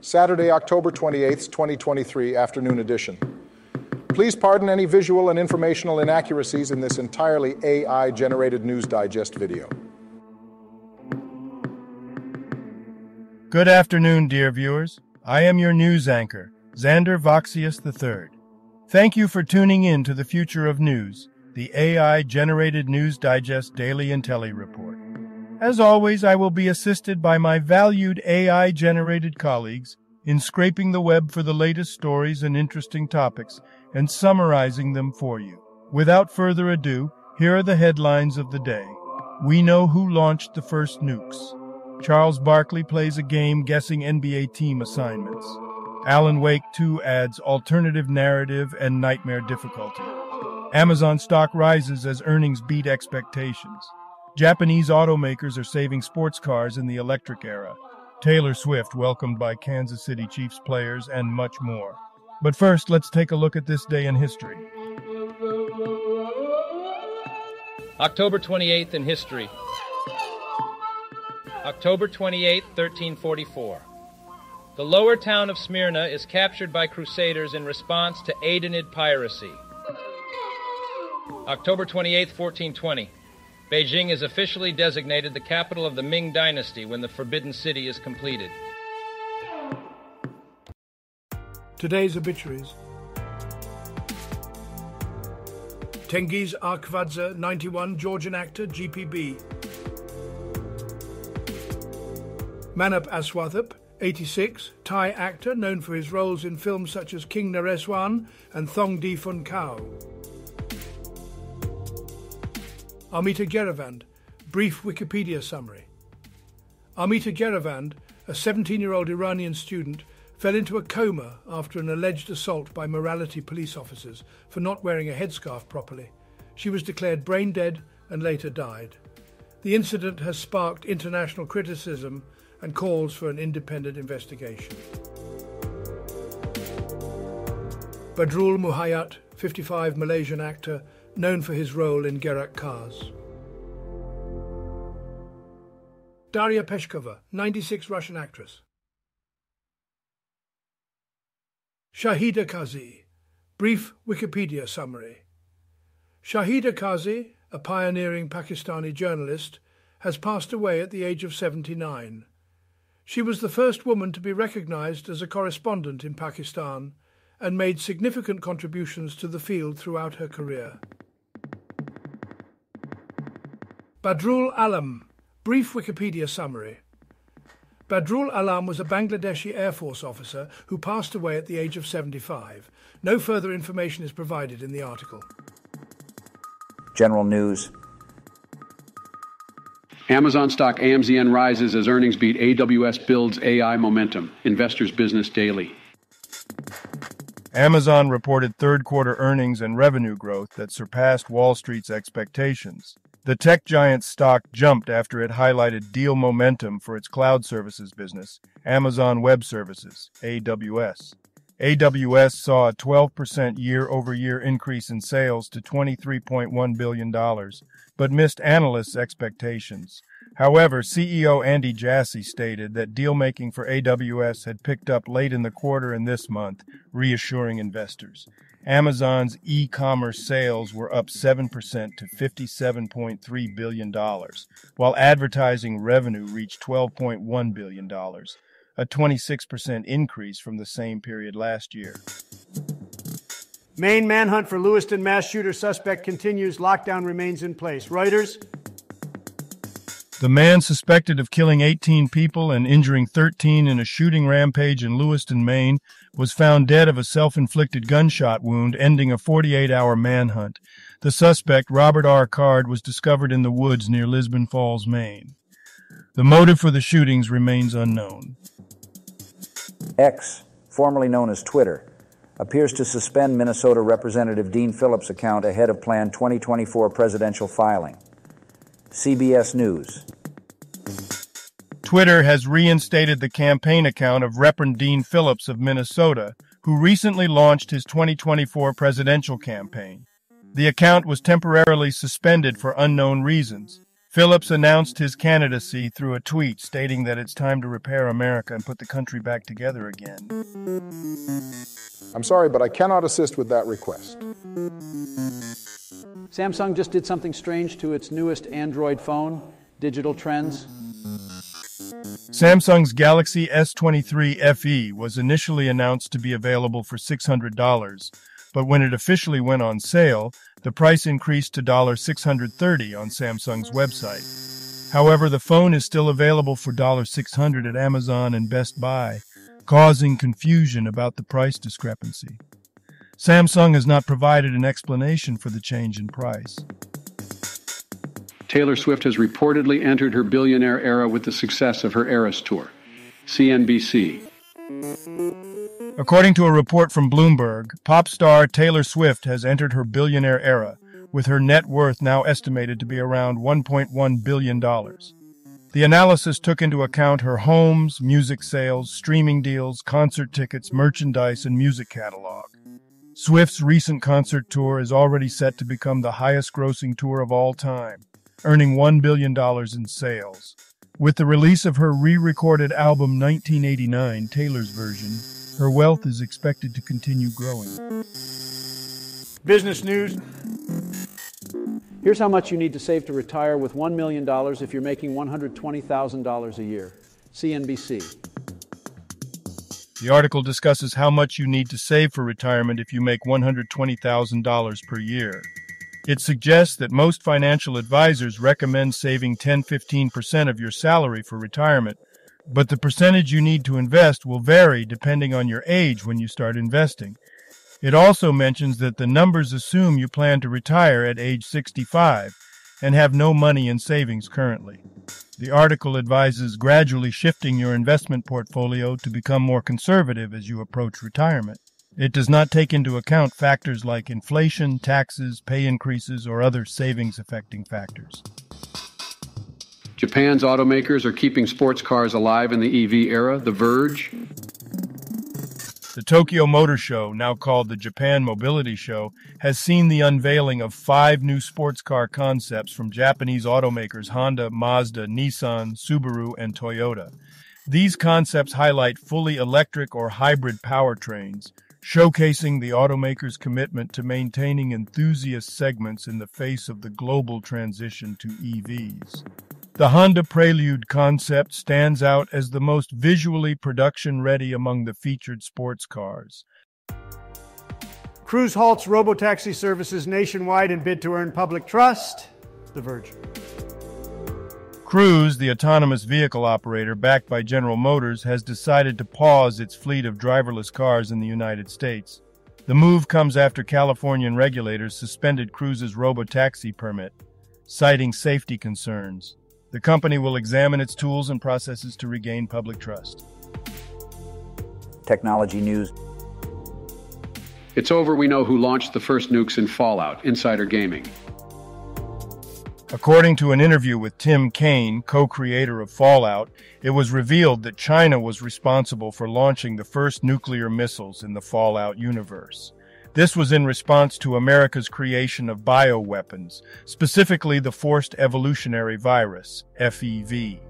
Saturday, October 28th, 2023, afternoon edition. Please pardon any visual and informational inaccuracies in this entirely AI-generated News Digest video. Good afternoon, dear viewers. I am your news anchor, Xander Voxius III. Thank you for tuning in to the Future of News, the AI-generated News Digest Daily Intellireport. As always, I will be assisted by my valued AI-generated colleagues in scraping the web for the latest stories and interesting topics and summarizing them for you. Without further ado, here are the headlines of the day. We know who launched the first nukes. Charles Barkley plays a game guessing NBA team assignments. Alan Wake 2 adds alternative narrative and nightmare difficulty. Amazon stock rises as earnings beat expectations. Japanese automakers are saving sports cars in the electric era. Taylor Swift welcomed by Kansas City Chiefs players, and much more. But first, let's take a look at this day in history. October 28th in history. October 28, 1344. The lower town of Smyrna is captured by crusaders in response to AGNDD piracy. October 28, 1420. Beijing is officially designated the capital of the Ming Dynasty when the Forbidden City is completed. Today's obituaries. Tengiz Arkvadze, 91, Georgian actor, GPB. Manap Aswathap, 86, Thai actor known for his roles in films such as King Nareswan and Thong Di Phun Khao. Amita Geravand, brief Wikipedia summary. Amita Geravand, a 17-year-old Iranian student, fell into a coma after an alleged assault by morality police officers for not wearing a headscarf properly. She was declared brain dead and later died. The incident has sparked international criticism and calls for an independent investigation. Badrul Muhayyat, 55, Malaysian actor, known for his role in Gerak Kars. Daria Peshkova, 96, Russian actress. Shahida Kazi, brief Wikipedia summary. Shahida Kazi, a pioneering Pakistani journalist, has passed away at the age of 79. She was the first woman to be recognized as a correspondent in Pakistan and made significant contributions to the field throughout her career. Badrul Alam, brief Wikipedia summary. Badrul Alam was a Bangladeshi Air Force officer who passed away at the age of 75. No further information is provided in the article. General news. Amazon stock AMZN rises as earnings beat. AWS builds AI momentum. Investors Business Daily. Amazon reported third-quarter earnings and revenue growth that surpassed Wall Street's expectations. The tech giant's stock jumped after it highlighted deal momentum for its cloud services business, Amazon Web Services, AWS. AWS saw a 12% year-over-year increase in sales to $23.1 billion, but missed analysts' expectations. However, CEO Andy Jassy stated that deal-making for AWS had picked up late in the quarter and this month, reassuring investors. Amazon's e-commerce sales were up 7% to $57.3 billion, while advertising revenue reached $12.1 billion, a 26% increase from the same period last year. Maine manhunt for Lewiston mass shooter suspect continues. Lockdown remains in place. Reuters. The man suspected of killing 18 people and injuring 13 in a shooting rampage in Lewiston, Maine, was found dead of a self-inflicted gunshot wound, ending a 48-hour manhunt. The suspect, Robert R. Card, was discovered in the woods near Lisbon Falls, Maine. The motive for the shootings remains unknown. X, formerly known as Twitter, appears to suspend Minnesota Representative Dean Phillips' account ahead of planned 2024 presidential filing. CBS News. Twitter has reinstated the campaign account of Representative Dean Phillips of Minnesota, who recently launched his 2024 presidential campaign. The account was temporarily suspended for unknown reasons. Phillips announced his candidacy through a tweet stating that it's time to repair America and put the country back together again. I'm sorry, but I cannot assist with that request. Samsung just did something strange to its newest Android phone, Digital Trends. Samsung's Galaxy S23 FE was initially announced to be available for $600, but when it officially went on sale, the price increased to $630 on Samsung's website. However, the phone is still available for $600 at Amazon and Best Buy, causing confusion about the price discrepancy. Samsung has not provided an explanation for the change in price. Taylor Swift has reportedly entered her billionaire era with the success of her Eras Tour. CNBC. According to a report from Bloomberg, pop star Taylor Swift has entered her billionaire era, with her net worth now estimated to be around $1.1 billion. The analysis took into account her homes, music sales, streaming deals, concert tickets, merchandise, and music catalog. Swift's recent concert tour is already set to become the highest-grossing tour of all time, earning $1 billion in sales. With the release of her re-recorded album 1989, Taylor's version, her wealth is expected to continue growing. Business news. Here's how much you need to save to retire with $1 million if you're making $120,000 a year. CNBC. The article discusses how much you need to save for retirement if you make $120,000 per year. It suggests that most financial advisors recommend saving 10-15% of your salary for retirement, but the percentage you need to invest will vary depending on your age when you start investing. It also mentions that the numbers assume you plan to retire at age 65 and have no money in savings currently. The article advises gradually shifting your investment portfolio to become more conservative as you approach retirement. It does not take into account factors like inflation, taxes, pay increases, or other savings-affecting factors. Japan's automakers are keeping sports cars alive in the EV era. The Verge. The Tokyo Motor Show, now called the Japan Mobility Show, has seen the unveiling of 5 new sports car concepts from Japanese automakers Honda, Mazda, Nissan, Subaru, and Toyota. These concepts highlight fully electric or hybrid powertrains, showcasing the automaker's commitment to maintaining enthusiast segments in the face of the global transition to EVs. The Honda Prelude concept stands out as the most visually production-ready among the featured sports cars. Cruise halts robotaxi services nationwide in bid to earn public trust. The Verge. Cruise, the autonomous vehicle operator backed by General Motors, has decided to pause its fleet of driverless cars in the United States. The move comes after Californian regulators suspended Cruise's robotaxi permit, citing safety concerns. The company will examine its tools and processes to regain public trust. Technology news. It's over. We know who launched the first nukes in Fallout. Insider Gaming. According to an interview with Tim Kaine, co-creator of Fallout, it was revealed that China was responsible for launching the first nuclear missiles in the Fallout universe. This was in response to America's creation of bioweapons, specifically the Forced Evolutionary Virus, FEV.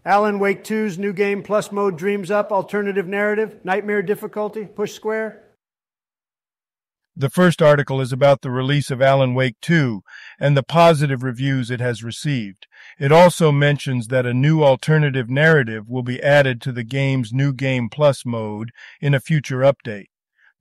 Alan Wake 2's new game plus mode Dreams Up, alternative narrative, nightmare difficulty, push square. The first article is about the release of Alan Wake 2 and the positive reviews it has received. It also mentions that a new alternative narrative will be added to the game's New Game Plus mode in a future update.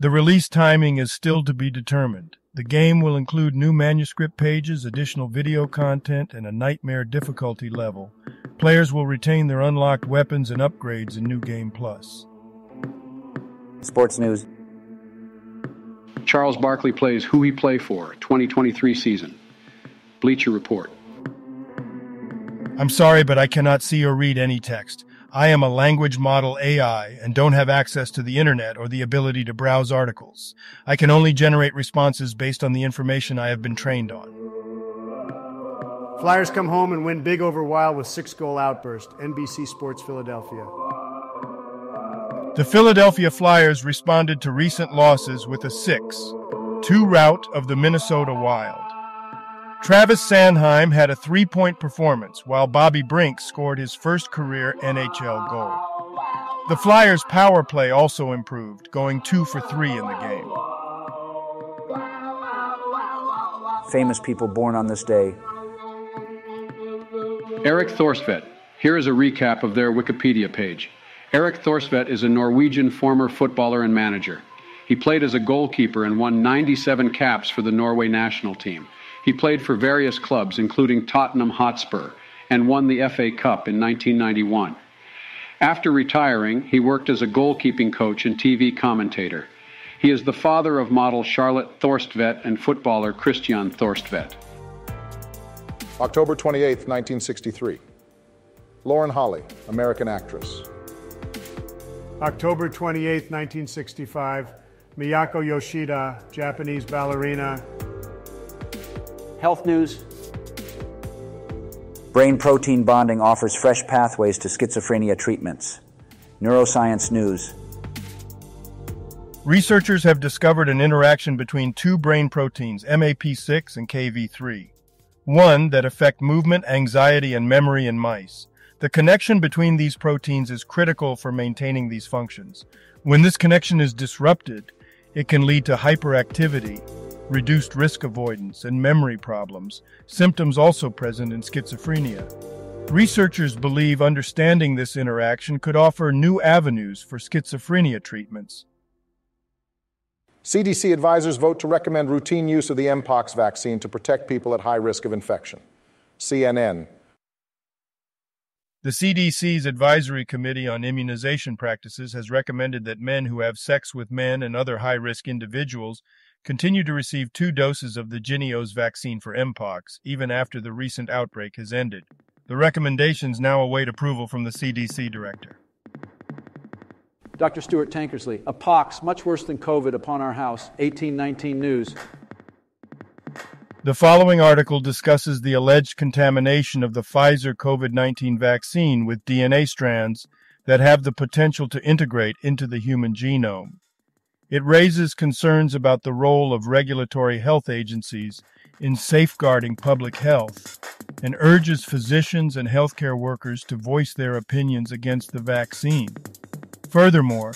The release timing is still to be determined. The game will include new manuscript pages, additional video content, and a nightmare difficulty level. Players will retain their unlocked weapons and upgrades in New Game Plus. Sports news. Charles Barkley plays Who He Play For, 2023 season. Bleacher Report. I'm sorry, but I cannot see or read any text. I am a language model AI and don't have access to the internet or the ability to browse articles. I can only generate responses based on the information I have been trained on. Flyers come home and win big over Wild with 6-goal outburst. NBC Sports Philadelphia. The Philadelphia Flyers responded to recent losses with a 6-2 rout of the Minnesota Wild. Travis Sanheim had a 3-point performance, while Bobby Brink scored his first career NHL goal. The Flyers' power play also improved, going 2 for 3 in the game. Famous people born on this day. Erik Thorstvedt. Here is a recap of their Wikipedia page. Erik Thorstvedt is a Norwegian former footballer and manager. He played as a goalkeeper and won 97 caps for the Norway national team. He played for various clubs, including Tottenham Hotspur, and won the FA Cup in 1991. After retiring, he worked as a goalkeeping coach and TV commentator. He is the father of model Charlotte Thorstvedt and footballer Christian Thorstvedt. October 28, 1963. Lauren Holly, American actress. October 28, 1965. Miyako Yoshida, Japanese ballerina. Health news. Brain-protein bonding offers fresh pathways to schizophrenia treatments. Neuroscience news. Researchers have discovered an interaction between two brain proteins, MAP6 and KV3. One that affect movement, anxiety, and memory in mice. The connection between these proteins is critical for maintaining these functions. When this connection is disrupted, it can lead to hyperactivity, reduced risk avoidance, and memory problems, symptoms also present in schizophrenia. Researchers believe understanding this interaction could offer new avenues for schizophrenia treatments. CDC advisors vote to recommend routine use of the Mpox vaccine to protect people at high risk of infection. CNN. The CDC's Advisory Committee on Immunization Practices has recommended that men who have sex with men and other high-risk individuals continue to receive 2 doses of the JYNNEOS vaccine for Mpox, even after the recent outbreak has ended. The recommendations now await approval from the CDC director. Dr. Stuart Tankersley, a pox much worse than COVID upon our house, 1819 News. The following article discusses the alleged contamination of the Pfizer COVID-19 vaccine with DNA strands that have the potential to integrate into the human genome. It raises concerns about the role of regulatory health agencies in safeguarding public health and urges physicians and healthcare workers to voice their opinions against the vaccine. Furthermore,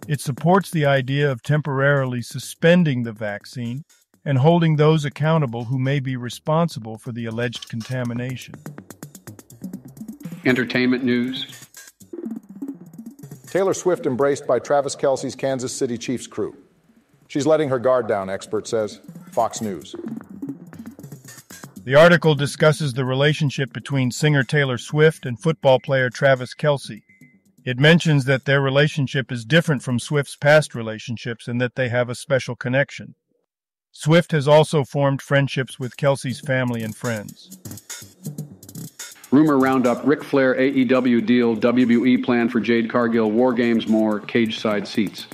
it supports the idea of temporarily suspending the vaccine and holding those accountable who may be responsible for the alleged contamination. Entertainment news. Taylor Swift embraced by Travis Kelce's Kansas City Chiefs crew. She's letting her guard down, expert says. Fox News. The article discusses the relationship between singer Taylor Swift and football player Travis Kelce. It mentions that their relationship is different from Swift's past relationships and that they have a special connection. Swift has also formed friendships with Kelce's family and friends. Rumor roundup, Ric Flair AEW deal, WWE plan for Jade Cargill, War Games more, cage side seats.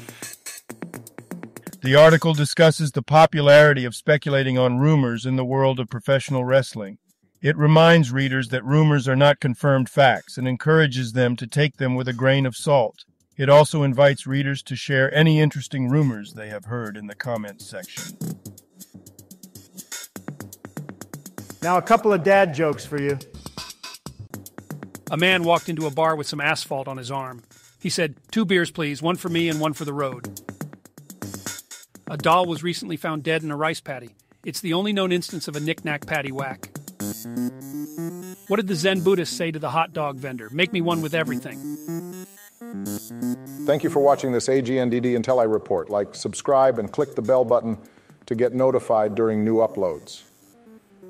The article discusses the popularity of speculating on rumors in the world of professional wrestling. It reminds readers that rumors are not confirmed facts and encourages them to take them with a grain of salt. It also invites readers to share any interesting rumors they have heard in the comments section. Now a couple of dad jokes for you. A man walked into a bar with some asphalt on his arm. He said, 2 beers, please, 1 for me and 1 for the road. A doll was recently found dead in a rice paddy. It's the only known instance of a knick-knack paddywhack. What did the Zen Buddhist say to the hot dog vendor? Make me one with everything. Thank you for watching this AGNDD Intellireport. Like, subscribe, and click the bell button to get notified during new uploads.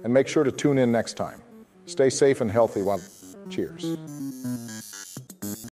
And make sure to tune in next time. Stay safe and healthy. Cheers.